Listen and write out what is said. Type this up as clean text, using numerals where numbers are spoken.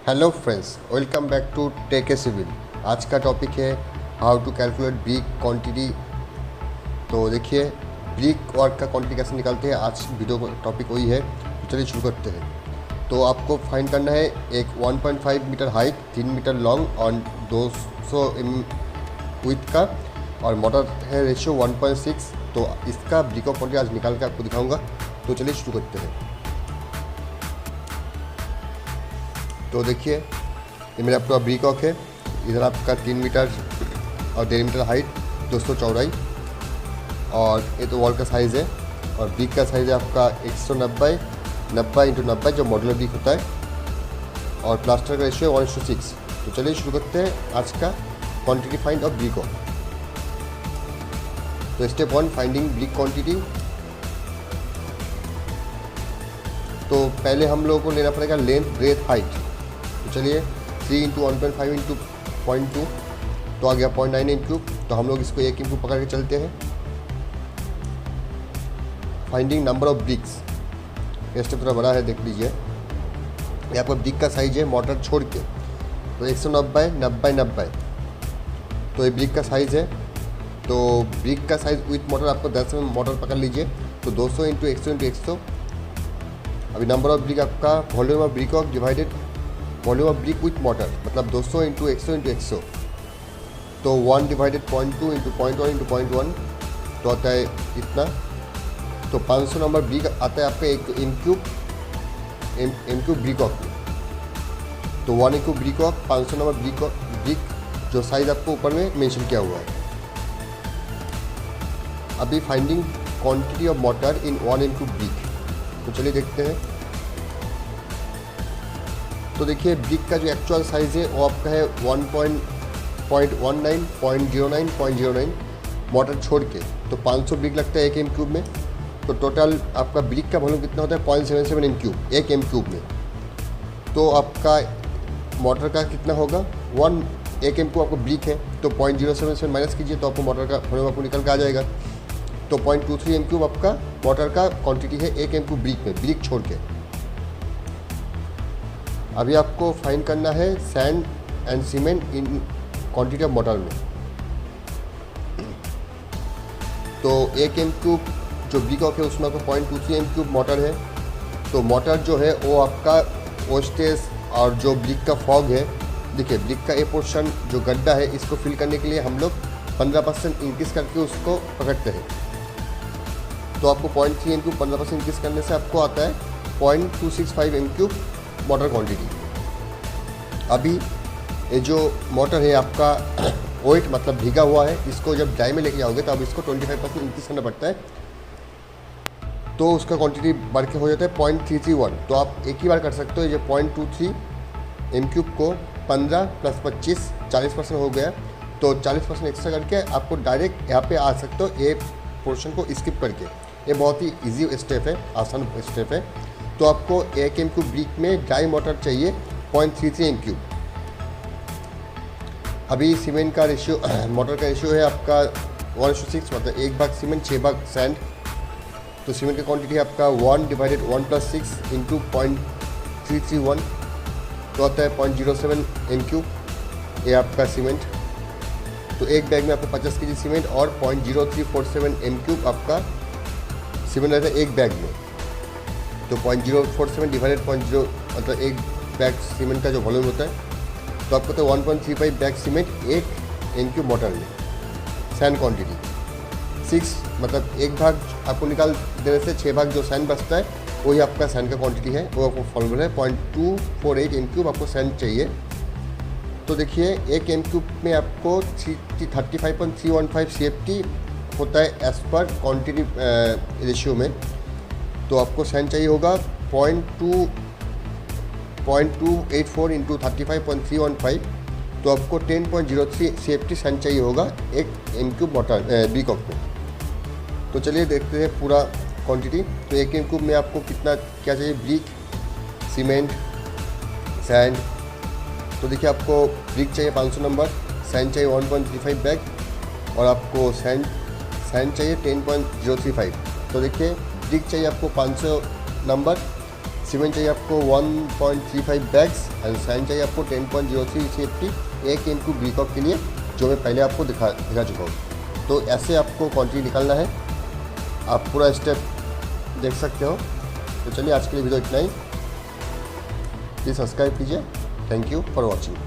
Hello friends, welcome back to tech a civil. आज का topic है how to calculate brick quantity. तो देखिए ब्रिक वर्क का क्वांटिटी कैसे निकालते हैं, आज वीडियो का टॉपिक वही है। तो चलिए शुरू करते हैं। तो आपको फाइंड करना है एक 1.5 मीटर हाइट, 3 मीटर लॉन्ग और 200 विथ का, और मोटर है रेशियो 1.6। तो इसका ब्रिक ऑफ क्वांटिटी आज निकाल के आपको दिखाऊंगा। तो चलिए शुरू करते हैं। तो देखिए ये मेरा पूरा ब्रिक ऑक है। इधर आपका 3 मीटर और 1.5 मीटर हाइट, 200 चौड़ाई, और ये तो वॉल का साइज़ है। और ब्रिक का साइज़ है आपका 190 90 × 90 जो मॉड्यूलर ब्रिक होता है, और प्लास्टर का रेशियो 1:6। तो चलिए शुरू करते हैं आज का क्वांटिटी फाइंड ऑफ ब्रिक ऑक। तो स्टेप 1, फाइंडिंग ब्रिक क्वांटिटी। तो पहले हम लोगों को लेना पड़ेगा लेंथ, ब्रेथ, हाइट। तो चलिए 3 × 1.5 × 0.2 तो आ गया 0.9 क्यूब। तो हम लोग इसको 1 क्यूब पकड़ के चलते हैं। फाइंडिंग नंबर ऑफ ब्रिक्स, ये स्टेप थोड़ा बड़ा है, देख लीजिए। ये आपका ब्रिक का साइज है मोटर छोड़ के। तो 190 90 90 तो ये ब्रिक का साइज़ है। तो ब्रिक का साइज़ विथ मोटर आपको 10 में मोटर पकड़ लीजिए। तो 200 × 100 × 100। अभी नंबर ऑफ ब्रिक आपका volume of brick of divided volume of brick with motor, मतलब 200 × 100 × 100। तो 1 डिवाइडेड 0.2 × 0.1 × 0.1 तो आता है इतना। तो 500 नंबर ब्रिक आता है आपका एक एम क्यूब ब्रिक ऑक में। तो 1 क्यूब ब्रिक ऑक 500 नंबर ब्रिक जो साइज आपको ऊपर में मेंशन किया हुआ है। अभी finding quantity of motor in 1 cube brick. तो चलिए देखते हैं। तो देखिए ब्रिक का जो एक्चुअल साइज़ है वो आपका है 1.19 0.09 मोटर छोड़ के। तो 500 ब्रिक लगता है 1 एम क्यूब में। तो टोटल आपका ब्रिक का वॉल्यूम कितना होता है 0.77 एम क्यूब 1 एम क्यूब में। तो आपका मोटर का कितना होगा 1 एम क्यूब आपको ब्रिक है। तो 0.077 माइनस कीजिए तो आपको मोटर का वॉल्यूम आपको निकल के आ जाएगा। तो 0.23 एम क्यूब आपका मोटर का क्वांटिटी है 1 एम क्यूब ब्रिक में, ब्रिक छोड़ के। अभी आपको फाइंड करना है sand and cement in quantity of motor में। तो 1 एम क्यूब जो ब्रिक ऑक है उसमें आपको 0.23 एम क्यूब मोटर है। तो मोटर जो है वो आपका ओस्टेस और जो ब्रिक का फॉग है, देखिए ब्रिक का ये पोर्शन जो गड्ढा है इसको फिल करने के लिए हम लोग 15% इंक्रीज करके उसको पकड़ते हैं। तो आपको 0.3 एम क्यूब 15% इंक्रीज करने से आपको आता है 0.265 एम क्यूब मोटर क्वांटिटी। अभी ये जो मोटर है आपका वेट मतलब भीगा हुआ है, इसको जब ड्राई में लेके जाओगे तो अब इसको 25% इंक्रीज करना पड़ता है। तो उसका क्वांटिटी बढ़ के हो जाता है 0.331। तो आप एक ही बार कर सकते हो। ये 0.23 एम क्यूब को 15 + 25 40% हो गया। तो 40% एक्स्ट्रा करके आपको डायरेक्ट यहाँ पे आ सकते हो ये पोर्शन को स्किप करके। ये बहुत ही इजी स्टेप है, आसान स्टेप है। तो आपको 1 एम क्यूब ब्रिक में ड्राई मोटर चाहिए 0.33 एम क्यूब। अभी सीमेंट का रेशियो मोटर का रेशियो है आपका 1:6, मतलब 1 भाग सीमेंट 6 भाग सैंड। तो सीमेंट का क्वांटिटी है आपका 1 डिवाइडेड 1 + 6 × 0.331 तो आता है 0.07 एम क्यूब। ये आपका सीमेंट। तो एक बैग में आपको 50 kg सीमेंट और 0.0347 एम क्यूब आपका सीमेंट रहता है एक बैग में। तो 0.047 डिवाइडेड 0.0 मतलब एक बैग सीमेंट का जो वॉल्यूम होता है। तो आपको तो 1.35 bag cement 1 M cube mortar में। सैंड क्वांटिटी 6 मतलब एक भाग आपको निकाल देने से 6 भाग जो सैंड बचता है वही आपका सैंड का क्वांटिटी है। वो आपको फॉर्मूला है 0.248 एम क्यूब आपको सैंड चाहिए। तो देखिए 1 एम क्यूब में आपको 35.315 CFT होता है एज पर क्वांटिटी रेशियो में। तो आपको सैंड चाहिए होगा 0.284 × 35.315। तो आपको 10.03 CFT सैंड चाहिए होगा 1 एम क्यूब मोटर ब्रिक ऑक में। तो चलिए देखते हैं पूरा क्वांटिटी। तो 1 एम क्यूब में आपको कितना क्या चाहिए, ब्रिक, सीमेंट, सैंड। तो देखिए आपको ब्रिक चाहिए 500 नंबर, सैंड चाहिए 1.35 बैग, और आपको सैंड चाहिए 10.035। तो देखिए ब्रिक चाहिए आपको 500 नंबर, सीमेंट चाहिए आपको 1.35 बैग्स एंड सैंड चाहिए आपको 10.03 CFT एक एम क्यूब बीकॉक के लिए, जो मैं पहले आपको दिखा चुका हूँ। तो ऐसे आपको क्वांटिटी निकालना है, आप पूरा स्टेप देख सकते हो। तो चलिए आज के लिए वीडियो इतना ही, प्लीज़ सब्सक्राइब कीजिए। Thank you for watching.